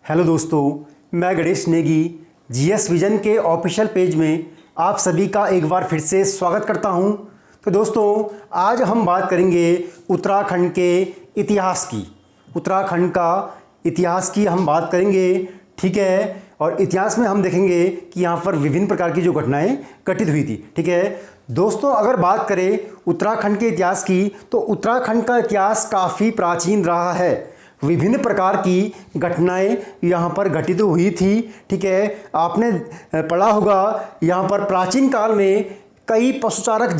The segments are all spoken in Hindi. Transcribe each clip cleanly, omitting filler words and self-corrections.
हेलो दोस्तों, मैं गणेश नेगी जीएस विजन के ऑफिशियल पेज में आप सभी का एक बार फिर से स्वागत करता हूं। तो दोस्तों, आज हम बात करेंगे उत्तराखंड के इतिहास की। उत्तराखंड का इतिहास की हम बात करेंगे, ठीक है। और इतिहास में हम देखेंगे कि यहाँ पर विभिन्न प्रकार की जो घटनाएं घटित हुई थी, ठीक है दोस्तों। अगर बात करें उत्तराखंड के इतिहास की, तो उत्तराखंड का इतिहास काफ़ी प्राचीन रहा है। विभिन्न प्रकार की घटनाएं यहाँ पर घटित हुई थी, ठीक है। आपने पढ़ा होगा यहाँ पर प्राचीन काल में कई पशुचारक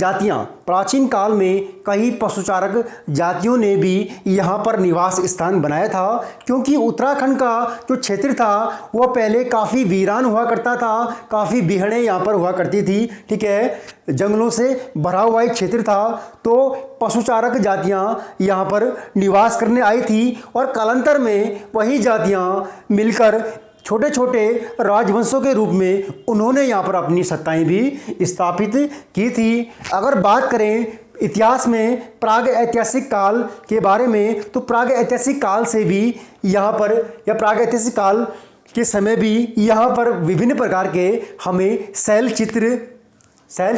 जातियों ने भी यहाँ पर निवास स्थान बनाया था, क्योंकि उत्तराखंड का जो क्षेत्र था वह पहले काफ़ी वीरान हुआ करता था, काफ़ी बिहड़ें यहाँ पर हुआ करती थी, ठीक है। जंगलों से भरा हुआ एक क्षेत्र था, तो पशुचारक जातियाँ यहाँ पर निवास करने आई थी और कालांतर में वही जातियाँ मिलकर छोटे छोटे राजवंशों के रूप में उन्होंने यहाँ पर अपनी सत्ताएं भी स्थापित की थी। अगर बात करें इतिहास में प्राग ऐतिहासिक काल के बारे में, तो प्राग ऐतिहासिक काल से भी यहाँ पर, या प्राग ऐतिहासिक काल के समय भी यहाँ पर विभिन्न प्रकार के हमें शैल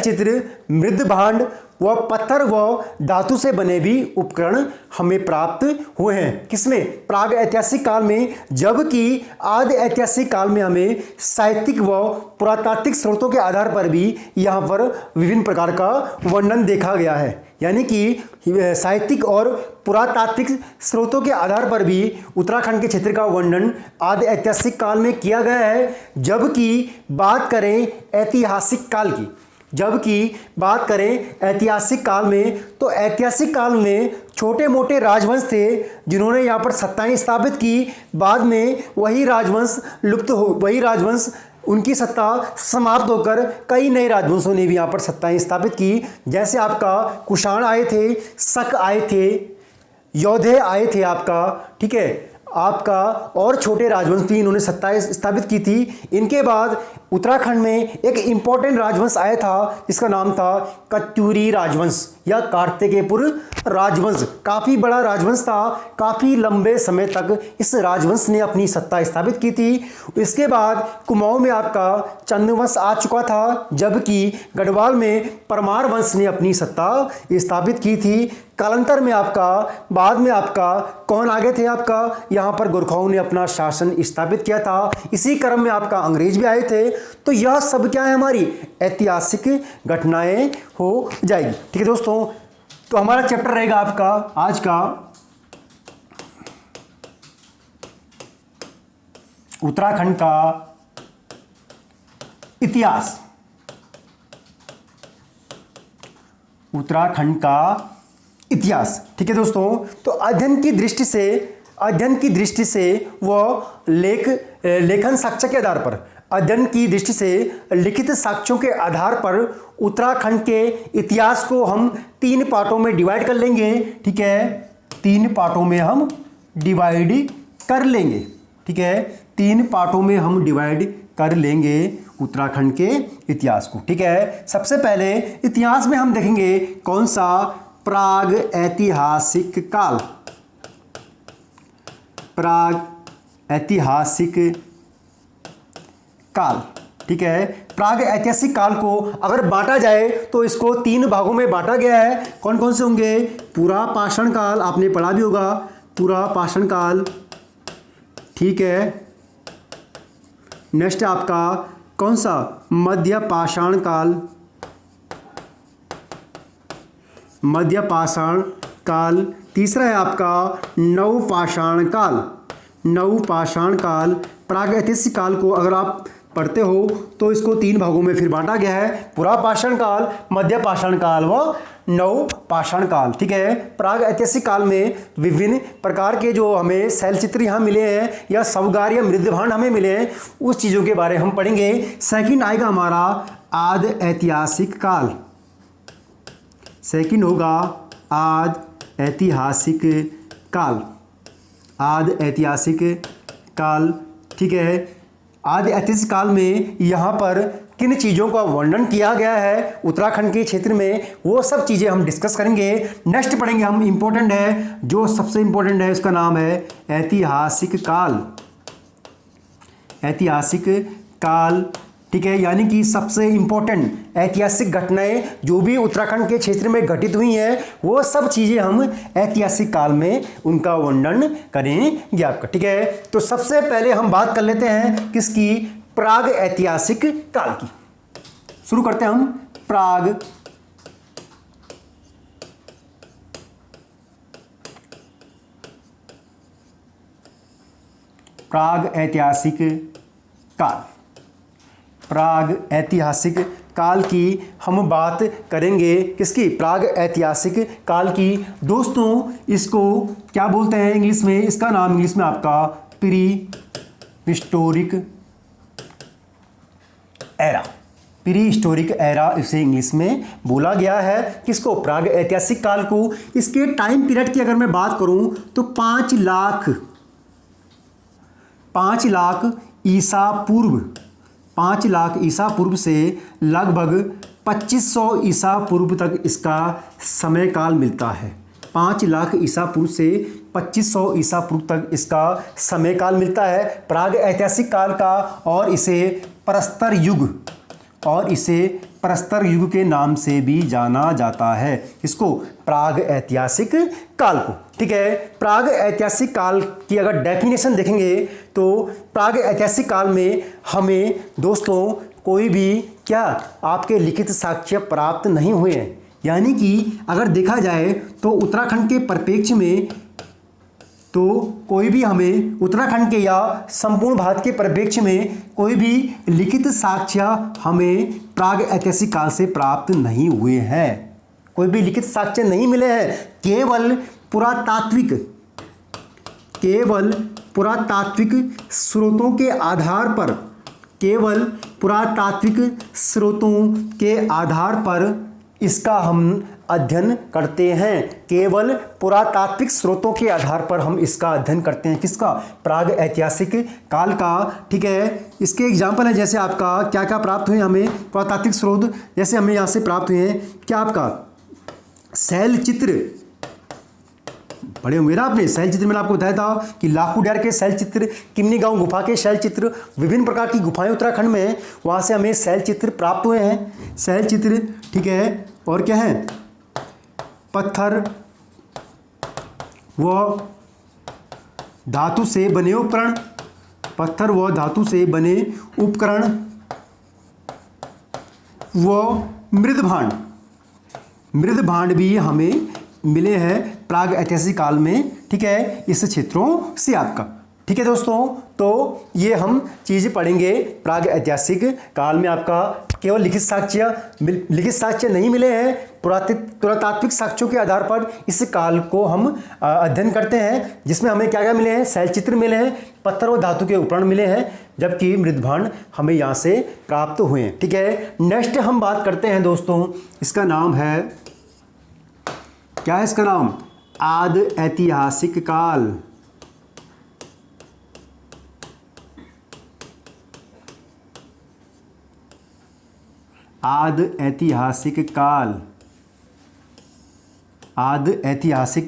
चित्र, मृद भांड व पत्थर व धातु से बने भी उपकरण हमें प्राप्त हुए हैं। किसमें? प्राग ऐतिहासिक काल में। जबकि आदि ऐतिहासिक काल में हमें साहित्यिक व पुरातात्विक स्रोतों के आधार पर भी यहाँ पर विभिन्न प्रकार का वर्णन देखा गया है। यानी कि साहित्यिक और पुरातात्विक स्रोतों के आधार पर भी उत्तराखंड के क्षेत्र का वर्णन आदि ऐतिहासिक काल में किया गया है। जबकि बात करें ऐतिहासिक काल में, तो ऐतिहासिक काल में छोटे मोटे राजवंश थे जिन्होंने यहाँ पर सत्ताएं स्थापित की। बाद में वही राजवंश उनकी सत्ता समाप्त होकर कई नए राजवंशों ने भी यहाँ पर सत्ताएं स्थापित की। जैसे आपका कुषाण आए थे, शक आए थे, योधे आए थे आपका, ठीक है। आपका और छोटे राजवंश भी इन्होंने सत्ताएं स्थापित की थी। इनके बाद उत्तराखंड में एक इम्पॉर्टेंट राजवंश आया था जिसका नाम था कत्यूरी राजवंश या कार्तिकेयपुर राजवंश। काफ़ी बड़ा राजवंश था, काफ़ी लंबे समय तक इस राजवंश ने अपनी सत्ता स्थापित की थी। इसके बाद कुमाऊं में आपका चंद्रवंश आ चुका था, जबकि गढ़वाल में परमार वंश ने अपनी सत्ता स्थापित की थी। कालांतर में बाद में कौन आगे थे? यहाँ पर गोरखाओं ने अपना शासन स्थापित किया था। इसी क्रम में अंग्रेज भी आए थे। तो यह सब क्या है? हमारी ऐतिहासिक घटनाएं हो जाएगी, ठीक है दोस्तों। तो हमारा चैप्टर रहेगा आज का उत्तराखंड का इतिहास। ठीक है दोस्तों। तो अध्ययन की दृष्टि से वह लेखन साक्ष्य के आधार पर, अध्ययन की दृष्टि से लिखित साक्ष्यों के आधार पर उत्तराखंड के इतिहास को हम 3 पार्टों में डिवाइड कर लेंगे, ठीक है। 3 पार्टों में हम डिवाइड कर लेंगे, ठीक है। 3 पार्टों में हम डिवाइड कर लेंगे उत्तराखंड के इतिहास को, ठीक है। सबसे पहले इतिहास में हम देखेंगे कौन सा? प्राग ऐतिहासिक काल, ठीक है। प्राग ऐतिहासिक काल को अगर बांटा जाए तो इसको 3 भागों में बांटा गया है। कौन कौन से होंगे? पुरा पाषाण काल, आपने पढ़ा भी होगा, पुरा पाषाण काल, ठीक है। नेक्स्ट आपका कौन सा? मध्य पाषाण काल। तीसरा है आपका नवपाषाण काल। प्राग ऐतिहासिक काल को अगर आप पढ़ते हो तो इसको 3 भागों में फिर बांटा गया है, पुरा पाषाण काल, मध्य पाषाण काल व नवपाषाण काल, ठीक है। प्राग ऐतिहासिक काल में विभिन्न प्रकार के जो हमें शैलचित्र यहाँ मिले हैं या शवगार या मृदभांड हमें मिले हैं, उस चीज़ों के बारे में हम पढ़ेंगे। सेकंड आएगा हमारा आदि ऐतिहासिक काल। सेकंड होगा आदि ऐतिहासिक काल, ठीक है। आदि ऐतिहासिक काल में यहाँ पर किन चीज़ों का वर्णन किया गया है उत्तराखंड के क्षेत्र में, वो सब चीज़ें हम डिस्कस करेंगे। नेक्स्ट पढ़ेंगे हम, इम्पोर्टेंट है, जो सबसे इम्पोर्टेंट है उसका नाम है ऐतिहासिक काल। ऐतिहासिक काल, ठीक है, यानी कि सबसे इम्पोर्टेंट ऐतिहासिक घटनाएं जो भी उत्तराखंड के क्षेत्र में घटित हुई हैं वो सब चीज़ें हम ऐतिहासिक काल में उनका वर्णन करेंगे आपका, ठीक है। तो सबसे पहले हम बात कर लेते हैं किसकी, प्राग ऐतिहासिक काल की। शुरू करते हैं हम प्राग ऐतिहासिक काल। प्राग ऐतिहासिक काल की हम बात करेंगे किसकी, प्राग ऐतिहासिक काल की। दोस्तों इसको क्या बोलते हैं इंग्लिश में, इसका नाम इंग्लिश में आपका pre historic era, pre historic era इसे इंग्लिश में बोला गया है। किसको, प्राग ऐतिहासिक काल को। इसके टाइम पीरियड की अगर मैं बात करूं तो 5 लाख ईसा पूर्व, 5 लाख ईसा पूर्व से लगभग 2500 ईसा पूर्व तक इसका समय काल मिलता है। 5 लाख ईसा पूर्व से 2500 ईसा पूर्व तक इसका समय काल मिलता है प्राग ऐतिहासिक काल का, और इसे प्रस्तर युग के नाम से भी जाना जाता है। इसको, प्राग ऐतिहासिक काल को, ठीक है। प्राग ऐतिहासिक काल की अगर डेफिनेशन देखेंगे तो प्राग ऐतिहासिक काल में हमें दोस्तों कोई भी क्या आपके लिखित साक्ष्य प्राप्त नहीं हुए हैं। यानी कि अगर देखा जाए तो उत्तराखंड के परिप्रेक्ष्य में तो कोई भी हमें उत्तराखंड के या संपूर्ण भारत के परिप्रेक्ष्य में कोई भी लिखित साक्ष्य हमें प्राग ऐतिहासिक काल से प्राप्त नहीं हुए हैं। कोई भी लिखित साक्ष्य नहीं मिले हैं। केवल पुरातात्विक स्रोतों के आधार पर, केवल पुरातात्विक स्रोतों के आधार पर इसका हम अध्ययन करते हैं। केवल पुरातात्विक स्रोतों के आधार पर हम इसका अध्ययन करते हैं। किसका, प्राग ऐतिहासिक काल का, ठीक है। इसके एग्जाम्पल है जैसे आपका क्या क्या प्राप्त हुए हमें पुरातात्विक स्रोत, जैसे हमें यहाँ से प्राप्त हुए हैं क्या, आपका शैल चित्र पढ़े होंगे ना आपने। शैल चित्र मैंने आपको बताया था कि लाखूड्यार के शैल चित्र, किमनी गांव गुफा के शैल चित्र, विभिन्न प्रकार की गुफाएं उत्तराखंड में हैं, वहाँ से हमें शैल चित्र प्राप्त हुए हैं। शैल चित्र, ठीक है। और क्या है, पत्थर व धातु से बने उपकरण, पत्थर व धातु से बने उपकरण व मृद भांड भी हमें मिले हैं प्राग ऐतिहासिक काल में, ठीक है, इस क्षेत्रों से आपका, ठीक है दोस्तों। तो ये हम चीज़ पढ़ेंगे प्राग ऐतिहासिक काल में आपका केवल लिखित साक्ष्य नहीं मिले हैं, पुरातात्विक साक्ष्यों के आधार पर इस काल को हम अध्ययन करते हैं, जिसमें हमें क्या क्या मिले हैं, शैल चित्र मिले हैं, पत्थर और धातु के उपकरण मिले हैं, जबकि मृदभांड हमें यहाँ से प्राप्त हुए हैं, ठीक है। नेक्स्ट हम बात करते हैं दोस्तों, इसका नाम है, क्या है इसका नाम, आदि ऐतिहासिक काल। आदि ऐतिहासिक काल, आदि ऐतिहासिक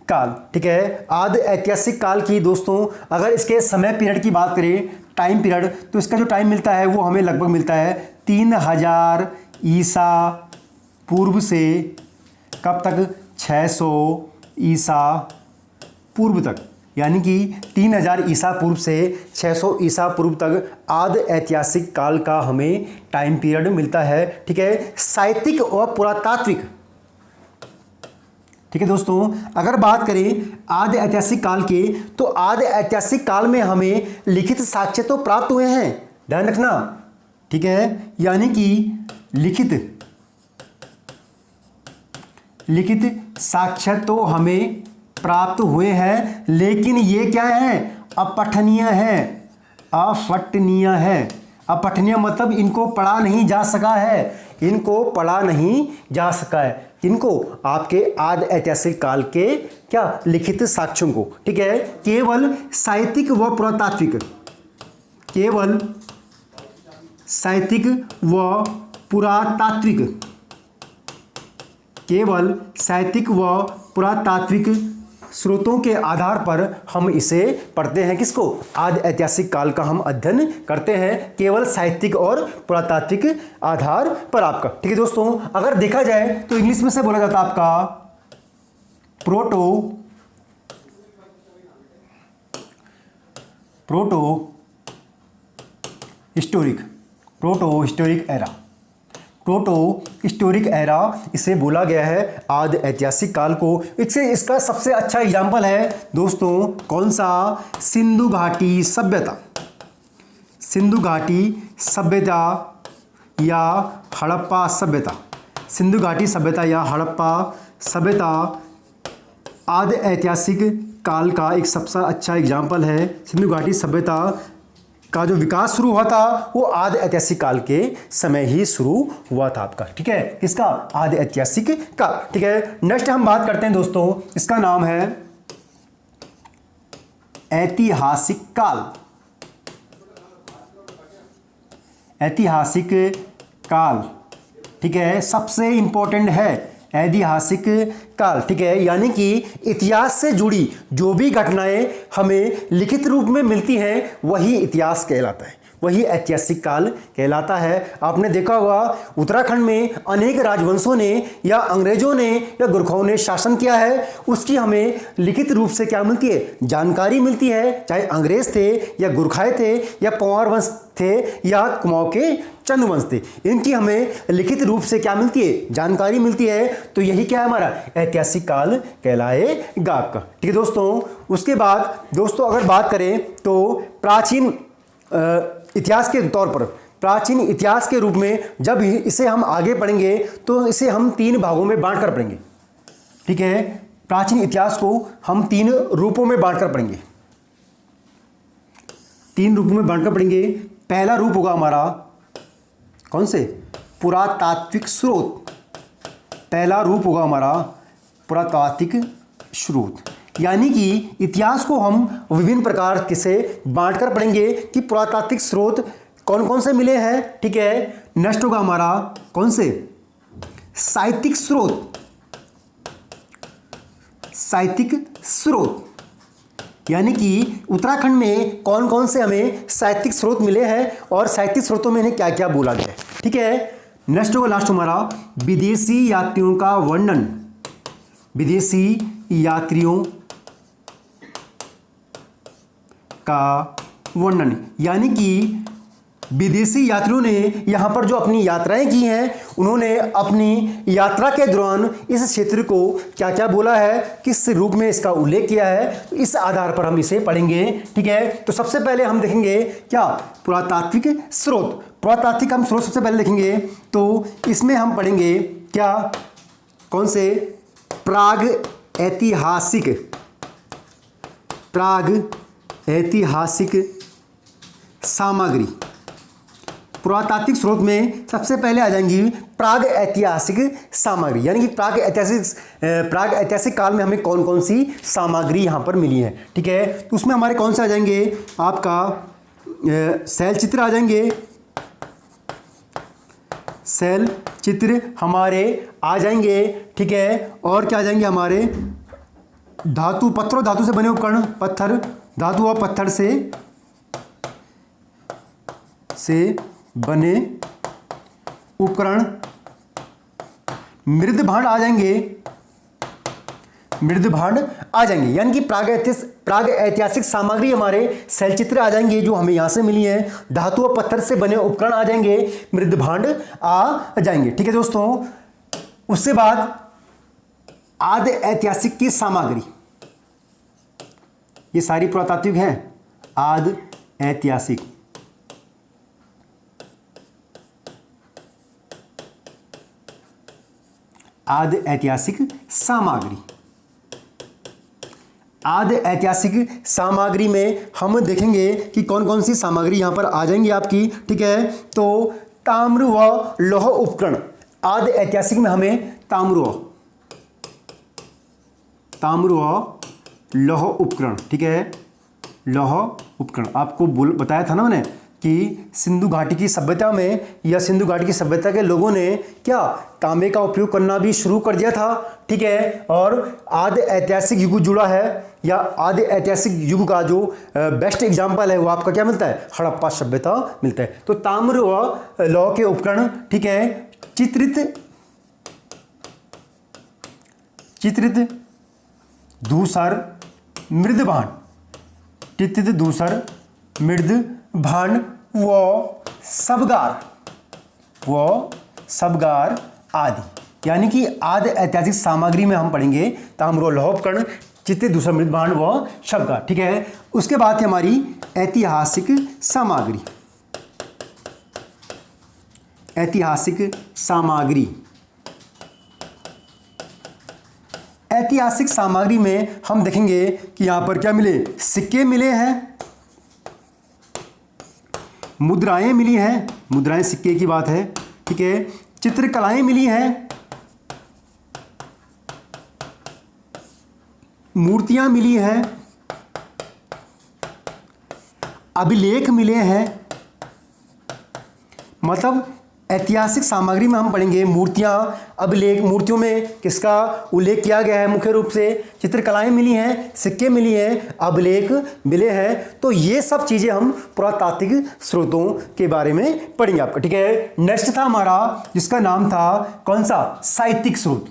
काल, ठीक है। आदि ऐतिहासिक काल की दोस्तों अगर इसके समय पीरियड की बात करें, टाइम पीरियड, तो इसका जो टाइम मिलता है वो हमें लगभग मिलता है 3000 ईसा पूर्व से कब तक, 600 ईसा पूर्व तक, यानी कि 3000 ईसा पूर्व से 600 ईसा पूर्व तक आदि ऐतिहासिक काल का हमें टाइम पीरियड मिलता है, ठीक है। साहित्यिक और पुरातात्विक, ठीक है दोस्तों। अगर बात करें आदि ऐतिहासिक काल के, तो आदि ऐतिहासिक काल में हमें लिखित साक्ष्य तो प्राप्त हुए हैं, ध्यान रखना, ठीक है, यानी कि लिखित साक्ष्य तो हमें प्राप्त हुए हैं, लेकिन ये क्या है, अपठनीय है, अपठनीय है। अपठनीय मतलब इनको पढ़ा नहीं जा सका है, इनको पढ़ा नहीं जा सका है, इनको आपके आदि ऐतिहासिक काल के क्या लिखित साक्ष्यों को, ठीक है। केवल साहित्यिक व पुरातात्विक, केवल साहित्यिक व पुरातात्विक, केवल साहित्यिक व पुरातात्विक स्रोतों के आधार पर हम इसे पढ़ते हैं। किसको? आदि ऐतिहासिक काल का हम अध्ययन करते हैं केवल साहित्यिक और पुरातात्विक आधार पर आपका। ठीक है दोस्तों, अगर देखा जाए तो इंग्लिश में से बोला जाता है आपका प्रोटो हिस्टोरिक एरा इसे बोला गया है आदि ऐतिहासिक काल को। इसका सबसे अच्छा एग्जाम्पल है दोस्तों कौन सा? सिंधु घाटी सभ्यता या हड़प्पा सभ्यता आदि ऐतिहासिक काल का एक सबसे अच्छा एग्जाम्पल है। सिंधु घाटी सभ्यता का जो विकास शुरू हुआ था वो आदि ऐतिहासिक काल के समय ही शुरू हुआ था आपका। ठीक है, किसका? आदि ऐतिहासिक काल। ठीक है, नेक्स्ट हम बात करते हैं दोस्तों, इसका नाम है ऐतिहासिक काल। ठीक है, सबसे इंपॉर्टेंट है ऐतिहासिक काल। ठीक है, यानी कि इतिहास से जुड़ी जो भी घटनाएं हमें लिखित रूप में मिलती हैं वही इतिहास कहलाता है, वही ऐतिहासिक काल कहलाता है। आपने देखा होगा उत्तराखंड में अनेक राजवंशों ने या अंग्रेजों ने या गुरखाओं ने शासन किया है, उसकी हमें लिखित रूप से क्या मिलती है? जानकारी मिलती है। चाहे अंग्रेज थे या गुरखाए थे या पंवार वंश थे या कुमाऊं के चंद वंश थे, इनकी हमें लिखित रूप से क्या मिलती है? जानकारी मिलती है। तो यही क्या है? हमारा ऐतिहासिक काल कहलाएगा आपका। ठीक है दोस्तों, उसके बाद दोस्तों अगर बात करें तो प्राचीन इतिहास के तौर पर, प्राचीन इतिहास के रूप में जब इसे हम आगे पढ़ेंगे तो इसे हम 3 भागों में बांट कर पढ़ेंगे। ठीक है, प्राचीन इतिहास को हम 3 रूपों में बांट कर पढ़ेंगे, 3 रूपों में बांट कर पढ़ेंगे। पहला रूप होगा हमारा कौन से? पुरातात्विक स्रोत। पहला रूप होगा हमारा पुरातात्विक स्रोत, यानी कि इतिहास को हम विभिन्न प्रकार से बांट कर पढ़ेंगे कि पुरातात्विक स्रोत कौन कौन से मिले हैं। ठीक है, नेक्स्ट होगा हमारा कौन से? साहित्यिक स्रोत, यानी कि उत्तराखंड में कौन कौन से हमें साहित्यिक स्रोत मिले हैं और साहित्यिक स्रोतों में इन्हें क्या क्या बोला गया है। ठीक है, नेक्स्ट होगा लास्ट हमारा विदेशी यात्रियों का वर्णन। विदेशी यात्रियों का वर्णन, यानी कि विदेशी यात्रियों ने यहाँ पर जो अपनी यात्राएं की हैं, उन्होंने अपनी यात्रा के दौरान इस क्षेत्र को क्या क्या बोला है, किस रूप में इसका उल्लेख किया है, तो इस आधार पर हम इसे पढ़ेंगे। ठीक है, तो सबसे पहले हम देखेंगे क्या? पुरातात्विक स्रोत। पुरातात्विक हम स्रोत सबसे पहले देखेंगे तो इसमें हम पढ़ेंगे क्या? कौन से? प्राग ऐतिहासिक सामग्री। पुरातात्विक स्रोत में सबसे पहले आ जाएंगी प्राग ऐतिहासिक सामग्री, यानी कि प्राग ऐतिहासिक काल में हमें कौन कौन सी सामग्री यहाँ पर मिली है। ठीक है, तो उसमें हमारे कौन से आ जाएंगे? आपका शैल चित्र आ जाएंगे, शैल चित्र हमारे आ जाएंगे। ठीक है, और क्या आ जाएंगे? हमारे पत्थर और धातु से बने उपकरण, धातु और पत्थर से बने उपकरण। मृद भांड आ जाएंगे, यानी कि प्राग ऐतिहासिक सामग्री हमारे शैल चित्र आ जाएंगे जो हमें यहां से मिली है। धातु और पत्थर से बने उपकरण आ जाएंगे, मृद भांड आ जाएंगे। ठीक है दोस्तों, उससे बाद आदि ऐतिहासिक की सामग्री, ये सारी पुरातात्विक है। आदि ऐतिहासिक सामग्री। आदि ऐतिहासिक सामग्री में हम देखेंगे कि कौन कौन सी सामग्री यहां पर आ जाएंगी आपकी। ठीक है, तो ताम्र व लौह उपकरण। आदि ऐतिहासिक में हमें ताम्र व लौह उपकरण, ठीक है, लौह उपकरण आपको बताया था ना मैंने, कि सिंधु घाटी की सभ्यता में या सिंधु घाटी की सभ्यता के लोगों ने क्या तांबे का उपयोग करना भी शुरू कर दिया था। ठीक है, और आदि ऐतिहासिक युग जुड़ा है, या आदि ऐतिहासिक युग का जो बेस्ट एग्जाम्पल है वो आपका क्या मिलता है, हड़प्पा सभ्यता मिलता है। तो ताम्र व लौह के उपकरण, ठीक है, चित्रित धूसर मृद भांड, चित्रित धूसर मृद भांड व सबगार आदि, यानी कि आदि ऐतिहासिक सामग्री में हम पढ़ेंगे ताम्र व लौह उपकरण, चित्रित धूसर मृद भांड व सबगार। ठीक है, उसके बाद है हमारी ऐतिहासिक सामग्री। ऐतिहासिक सामग्री, ऐतिहासिक सामग्री में हम देखेंगे कि यहां पर क्या मिले, सिक्के मिले हैं, मुद्राएं मिली हैं, मुद्राएं सिक्के की बात है। ठीक है, चित्रकलाएं मिली हैं, मूर्तियां मिली हैं, अभिलेख मिले हैं। मतलब ऐतिहासिक सामग्री में हम पढ़ेंगे मूर्तियां, अभिलेख, मूर्तियों में किसका उल्लेख किया गया है, मुख्य रूप से चित्रकलाएं मिली हैं, सिक्के मिली हैं, अभिलेख मिले हैं। तो ये सब चीजें हम पुरातात्विक स्रोतों के बारे में पढ़ेंगे आपका। ठीक है, नेक्स्ट था हमारा जिसका नाम था कौन सा, साहित्यिक स्रोत।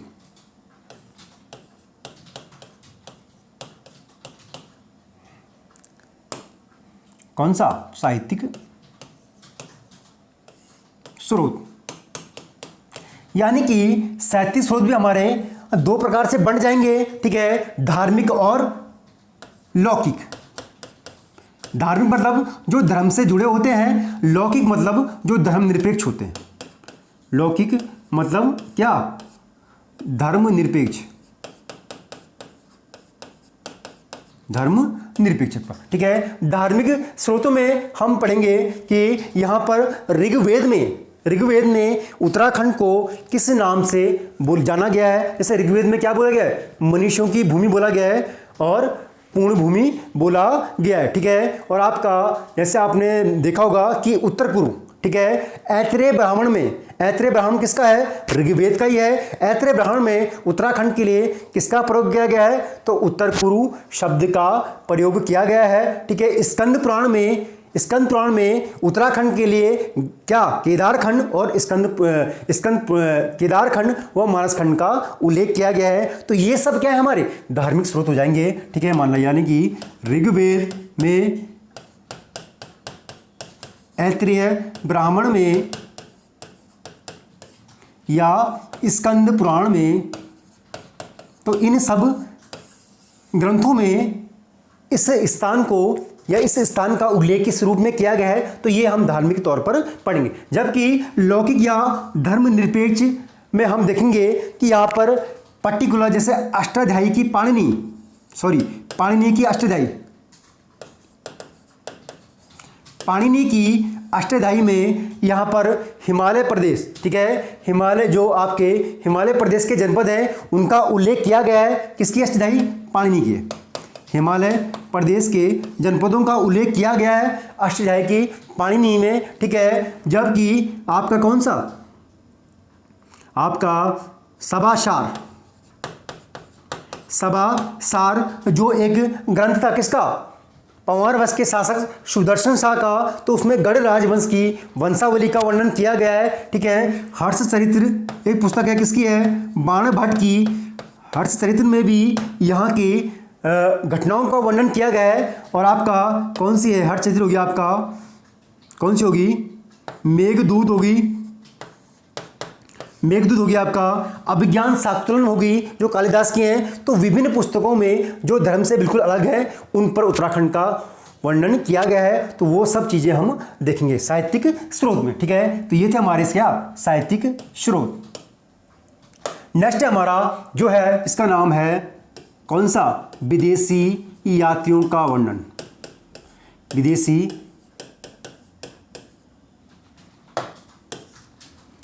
कौन सा, साहित्यिक स्रोत। यानी कि साहित्यिक स्रोत भी हमारे दो प्रकार से बन जाएंगे। ठीक है, धार्मिक और लौकिक। धार्मिक मतलब जो धर्म से जुड़े होते हैं, लौकिक मतलब जो धर्मनिरपेक्ष होते हैं। लौकिक मतलब क्या, धर्मनिरपेक्ष, धर्मनिरपेक्षता। ठीक है, धार्मिक स्रोतों में हम पढ़ेंगे कि यहां पर ऋग्वेद में उत्तराखंड को किस नाम से जाना गया है। जैसे ऋग्वेद में क्या बोला गया है, मनुष्यों की भूमि बोला गया है और पूर्ण भूमि बोला गया है। ठीक है, और आपका जैसे आपने देखा होगा कि उत्तर कुरु, ठीक है, ऐत्रेय ब्राह्मण किसका है, ऋग्वेद का ही है। ऐत्रेय ब्राह्मण में उत्तराखंड के लिए किसका प्रयोग किया गया है, तो उत्तर कुरु शब्द का प्रयोग किया गया है। ठीक है, स्कंद पुराण में उत्तराखंड के लिए क्या, केदारखंड और केदारखंड व मानसखंड का उल्लेख किया गया है। तो ये सब क्या है, हमारे धार्मिक स्रोत हो जाएंगे। ठीक है, मान लो यानी कि ऋग्वेद में, ऐत्रेय ब्राह्मण में या स्कंद पुराण में, तो इन सब ग्रंथों में इस स्थान को या इस स्थान का उल्लेख किस रूप में किया गया है, तो ये हम धार्मिक तौर पर पढ़ेंगे। जबकि लौकिक या धर्मनिरपेक्ष में हम देखेंगे कि यहाँ पर पर्टिकुलर जैसे अष्टाध्यायी की पाणिनि की अष्टाध्यायी में यहाँ पर हिमालय प्रदेश, ठीक है, हिमालय जो आपके हिमालय प्रदेश के जनपद हैं उनका उल्लेख किया गया है। किसकी अष्टाध्यायी, पाणिनि की। हिमालय प्रदेश के जनपदों का उल्लेख किया गया है अष्टाध्यायी की पाणिनि में। ठीक है, जबकि आपका कौन सा, आपका सभासार जो एक ग्रंथ था किसका, पंवार वंश के शासक सुदर्शन शाह का, तो उसमें गढ़ राजवंश की वंशावली का वर्णन किया गया है। ठीक है, हर्षचरित्र एक पुस्तक है, किसकी है, बाण भट्ट की। हर्षचरित्र में भी यहाँ की घटनाओं का वर्णन किया गया है। और आपका कौन सी है, हर्षचरित्र होगी आपका, कौन सी होगी, मेघदूत होगी आपका, अभिज्ञान शाकुंतलम होगी जो कालिदास की हैं। तो विभिन्न पुस्तकों में जो धर्म से बिल्कुल अलग है उन पर उत्तराखंड का वर्णन किया गया है। तो वो सब चीजें हम देखेंगे साहित्यिक स्रोत में। ठीक है, तो ये थे हमारे क्या, साहित्यिक स्रोत। नेक्स्ट हमारा जो है इसका नाम है कौन सा, विदेशी यात्रियों का वर्णन। विदेशी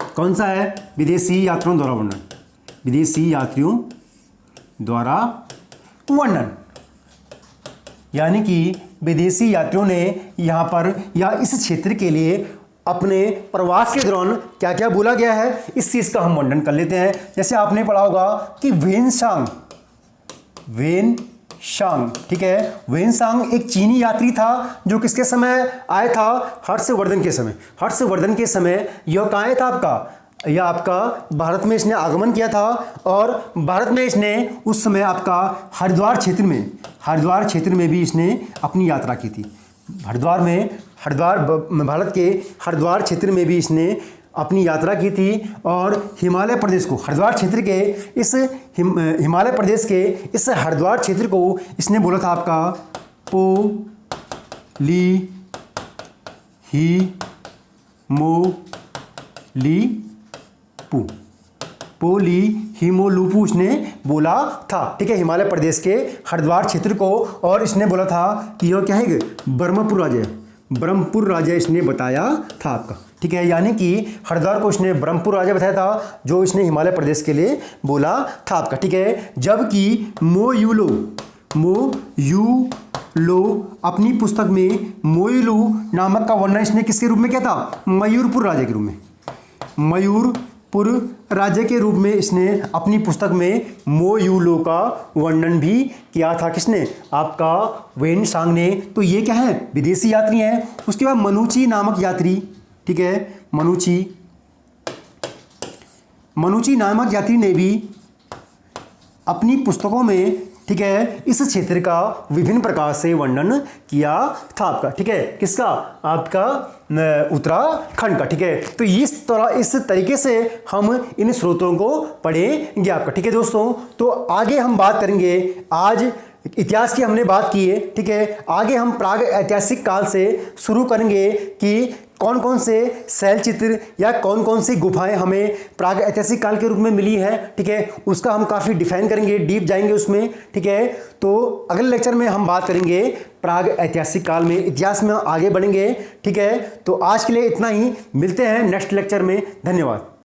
कौन सा है, विदेशी यात्रियों द्वारा वर्णन। विदेशी यात्रियों द्वारा वर्णन, यानी कि विदेशी यात्रियों ने यहाँ पर या इस क्षेत्र के लिए अपने प्रवास के दौरान क्या क्या बोला गया है, इस चीज़ का हम वर्णन कर लेते हैं। जैसे आपने पढ़ा होगा कि वेनसांग, ठीक है, वेनसांग एक चीनी यात्री था जो किसके समय आया था, हर्षवर्धन के समय। हर्षवर्धन के समय यह कहाँ आया था यह आपका भारत में इसने आगमन किया था, और भारत में इसने उस समय आपका हरिद्वार क्षेत्र में भी इसने अपनी यात्रा की थी। भारत के हरिद्वार क्षेत्र में भी इसने अपनी यात्रा की थी, और हिमालय प्रदेश को, हरिद्वार क्षेत्र के इस हिमालय प्रदेश के इस हरिद्वार क्षेत्र को इसने बोला था आपका पोलीहिमोलुपू इसने बोला था, ठीक है, हिमालय प्रदेश के हरिद्वार क्षेत्र को। और इसने बोला था कि यह क्या है, ब्रह्मपुर राज्य इसने बताया था आपका, ठीक है, यानी कि हरिद्वार को इसने ब्रह्मपुर राज्य बताया था जो इसने हिमालय प्रदेश के लिए बोला था आपका, ठीक है। जबकि मोयुलो अपनी पुस्तक में मोयुलू नामक का वर्णन इसने किसके रूप में किया था, मयूरपुर राज्य के रूप में, मयूरपुर राज्य के रूप में इसने अपनी पुस्तक में मोयुलो का वर्णन भी किया था। किसने, आपका वेनसांग ने। तो ये क्या है, विदेशी यात्री हैं। उसके बाद मनुची नामक यात्री, ठीक है, मनुची नामक यात्री ने भी अपनी पुस्तकों में, ठीक है, इस क्षेत्र का विभिन्न प्रकार से वर्णन किया था आपका, ठीक है, किसका, आपका उत्तराखंड का, ठीक है। तो इस तरीके से हम इन स्रोतों को पढ़ेंगे आपका, ठीक है दोस्तों। तो आगे हम बात करेंगे, आज इतिहास की हमने बात की है, ठीक है, आगे हम प्राग ऐतिहासिक काल से शुरू करेंगे कि कौन कौन से शैल चित्र या कौन कौन सी गुफाएं हमें प्राग ऐतिहासिक काल के रूप में मिली है, ठीक है, उसका हम काफ़ी डिफाइन करेंगे, डीप जाएंगे उसमें, ठीक है। तो अगले लेक्चर में हम बात करेंगे प्राग ऐतिहासिक काल में, इतिहास में आगे बढ़ेंगे, ठीक है। तो आज के लिए इतना ही, मिलते हैं नेक्स्ट लेक्चर में, धन्यवाद।